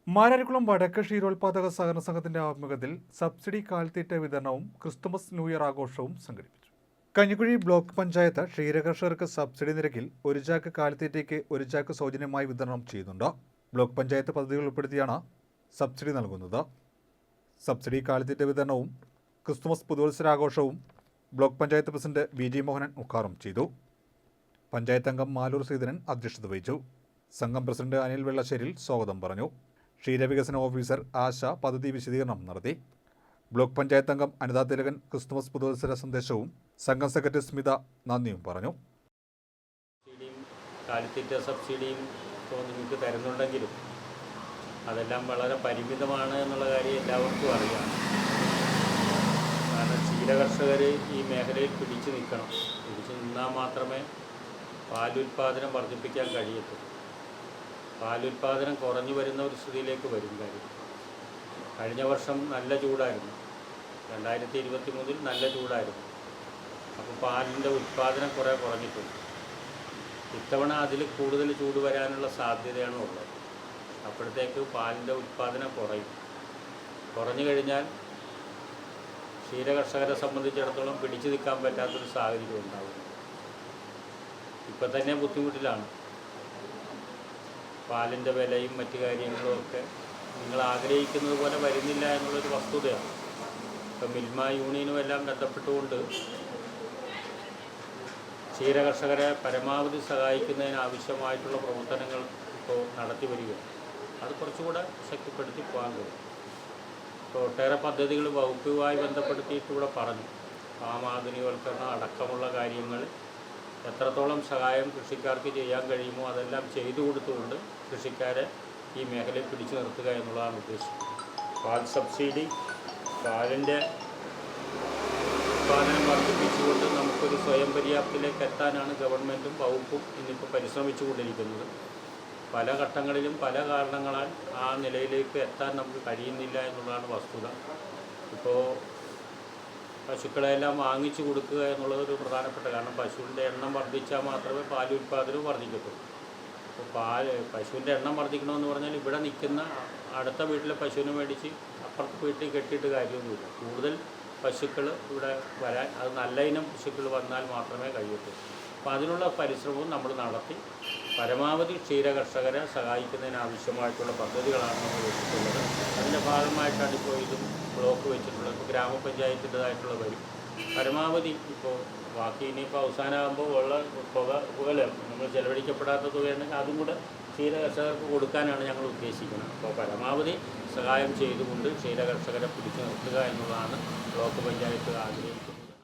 മാരാരിക്കുളം വടക്ക് ക്ഷീരോത്പാദക സഹകരണ സംഘത്തിന്റെ ആഭിമുഖ്യത്തിൽ സബ്സിഡി കാലിത്തീറ്റ വിതരണവും ക്രിസ്തുമസ് ന്യൂ ഇയർ ആഘോഷവും സംഘടിപ്പിച്ചു. കഞ്ഞിക്കുഴി ബ്ലോക്ക് പഞ്ചായത്ത് ക്ഷീരകർഷകർക്ക് സബ്സിഡി നിരക്കിൽ ഒരു ചാക്ക് കാലിത്തീറ്റയ്ക്ക് ഒരു ചാക്ക് സൗജന്യമായി വിതരണം ചെയ്യുന്നുണ്ട്. ബ്ലോക്ക് പഞ്ചായത്ത് പദ്ധതികൾ ഉൾപ്പെടുത്തിയാണ് സബ്സിഡി നൽകുന്നത്. സബ്സിഡി കാലിത്തീറ്റ വിതരണവും ക്രിസ്തുമസ് പുതുവത്സരാഘോഷവും block panchayat president V Mohanan ഉദ്ഘാടനം ചെയ്തു. പഞ്ചായത്ത് അംഗം മാലൂർ ശ്രീധരൻ അധ്യക്ഷത വഹിച്ചു. സംഘം പ്രസിഡന്റ് അനിൽ വെള്ളശ്ശേരിൽ സ്വാഗതം പറഞ്ഞു. ക്ഷീരവികസന ഓഫീസർ ആശ പദ്ധതി വിശദീകരണം നടത്തി. ബ്ലോക്ക് പഞ്ചായത്ത് അംഗം അനിതാ തിലകൻ ക്രിസ്തുമസ് പുതുവത്സര സന്ദേശവും സംഘം സെക്രട്ടറി സ്മിത നന്ദിയും പറഞ്ഞു. കാലിത്തീറ്റ സബ്സിഡിയും നിങ്ങൾക്ക് തരുന്നുണ്ടെങ്കിലും അതെല്ലാം വളരെ പരിമിതമാണ് എന്നുള്ള കാര്യം എല്ലാവർക്കും അറിയാം. കാരണം ക്ഷീരകർഷകർ ഈ മേഖലയിൽ പിടിച്ചു നിൽക്കണം. പിടിച്ചു നിന്നാൽ മാത്രമേ പാലുൽപാദനം വർദ്ധിപ്പിക്കാൻ കഴിയത്തുള്ളൂ. പാലുൽപാദനം കുറഞ്ഞു വരുന്ന ഒരു സ്ഥിതിയിലേക്ക് വരും കാര്യം. കഴിഞ്ഞ വർഷം നല്ല ചൂടായിരുന്നു, 2023 നല്ല ചൂടായിരുന്നു. അപ്പോൾ പാലിൻ്റെ ഉൽപ്പാദനം കുറേ കുറഞ്ഞിട്ടുണ്ട്. ഇത്തവണ അതിൽ കൂടുതൽ ചൂട് വരാനുള്ള സാധ്യതയാണ് ഉള്ളത്. അപ്പോഴത്തേക്ക് പാലിൻ്റെ ഉൽപ്പാദനം കുറഞ്ഞു കഴിഞ്ഞാൽ ക്ഷീരകർഷകരെ സംബന്ധിച്ചിടത്തോളം പിടിച്ചു നിൽക്കാൻ പറ്റാത്തൊരു സാഹചര്യം ഉണ്ടാകും. ഇപ്പം തന്നെ ബുദ്ധിമുട്ടിലാണ്. പാലിൻ്റെ വിലയും മറ്റു കാര്യങ്ങളും ഒക്കെ നിങ്ങൾ ആഗ്രഹിക്കുന്നത് പോലെ വരുന്നില്ല എന്നുള്ളൊരു വസ്തുതയാണ്. ഇപ്പം മിൽമ യൂണിയനും എല്ലാം ബന്ധപ്പെട്ടുകൊണ്ട് ക്ഷീരകർഷകരെ പരമാവധി സഹായിക്കുന്നതിനാവശ്യമായിട്ടുള്ള പ്രവർത്തനങ്ങൾ ഇപ്പോൾ നടത്തി വരികയാണ്. അത് കുറച്ചുകൂടെ ശക്തിപ്പെടുത്തി പോകാൻ കഴിയും. ഇപ്പോൾ ഒട്ടേറെ പദ്ധതികൾ വകുപ്പുമായി ബന്ധപ്പെടുത്തിയിട്ട് ഇവിടെ പറഞ്ഞു. ആധുനികവൽക്കരണം അടക്കമുള്ള കാര്യങ്ങൾ എത്രത്തോളം സഹായം കൃഷിക്കാർക്ക് ചെയ്യാൻ കഴിയുമോ അതെല്ലാം ചെയ്തു കൊടുത്തുകൊണ്ട് കൃഷിക്കാരെ ഈ മേഖലയിൽ പിടിച്ചു നിർത്തുക എന്നുള്ളതാണ് ഉദ്ദേശം. പാൽ സബ്സിഡി, പാലിൻ്റെ ഉത്പാദനം വർദ്ധിപ്പിച്ചുകൊണ്ട് നമുക്കൊരു സ്വയം പര്യാപ്തത്തിലേക്ക് എത്താനാണ് ഗവൺമെൻറ്റും വകുപ്പും ഇന്നിപ്പോൾ പരിശ്രമിച്ചുകൊണ്ടിരിക്കുന്നത്. പല ഘട്ടങ്ങളിലും പല കാരണങ്ങളാൽ ആ നിലയിലേക്ക് എത്താൻ നമുക്ക് കഴിയുന്നില്ല എന്നുള്ളതാണ് വസ്തുത. ഇപ്പോൾ പശുക്കളെല്ലാം വാങ്ങിച്ചു കൊടുക്കുക എന്നുള്ളതൊരു പ്രധാനപ്പെട്ട കാരണം. പശുവിൻ്റെ എണ്ണം വർദ്ധിച്ചാൽ മാത്രമേ പാലുൽപാദനവും വർദ്ധിക്കത്തുള്ളൂ. അപ്പോൾ പശുവിൻ്റെ എണ്ണം വർദ്ധിക്കണമെന്ന് പറഞ്ഞാൽ ഇവിടെ നിൽക്കുന്ന അടുത്ത വീട്ടിലെ പശുവിനെ മേടിച്ച് അപ്പുറത്ത് വീട്ടിൽ കെട്ടിയിട്ട് കാര്യമൊന്നുമില്ല. കൂടുതൽ പശുക്കൾ ഇവിടെ വരാൻ, അത് നല്ല ഇനം പശുക്കൾ വന്നാൽ മാത്രമേ കഴിയത്തുള്ളൂ. അപ്പോൾ അതിനുള്ള പരിശ്രമവും നമ്മൾ നടത്തി പരമാവധി ക്ഷീരകർഷകരെ സഹായിക്കുന്നതിനാവശ്യമായിട്ടുള്ള പദ്ധതികളാണ് നമ്മൾ വെച്ചിട്ടുള്ളത്. അതിൻ്റെ ഭാഗമായിട്ടാണ് ഇപ്പോൾ ഇതും ബ്ലോക്ക് വെച്ചിട്ടുള്ളത്. ഇപ്പോൾ ഗ്രാമപഞ്ചായത്തിൻ്റെതായിട്ടുള്ള വരും പരമാവധി ഇപ്പോൾ ബാക്കി ഇനിയിപ്പോൾ അവസാനമാകുമ്പോൾ ഉള്ള തുക നമ്മൾ ചെലവഴിക്കപ്പെടാത്ത തുകയുണ്ടെങ്കിൽ അതും കൂടെ ക്ഷീരകർഷകർക്ക് കൊടുക്കാനാണ് ഞങ്ങൾ ഉദ്ദേശിക്കുന്നത്. അപ്പോൾ പരമാവധി സഹായം ചെയ്തുകൊണ്ട് ക്ഷീരകർഷകരെ പിടിച്ചു നിർത്തുക എന്നുള്ളതാണ് ബ്ലോക്ക് പഞ്ചായത്ത് ആഗ്രഹിക്കുന്നത്.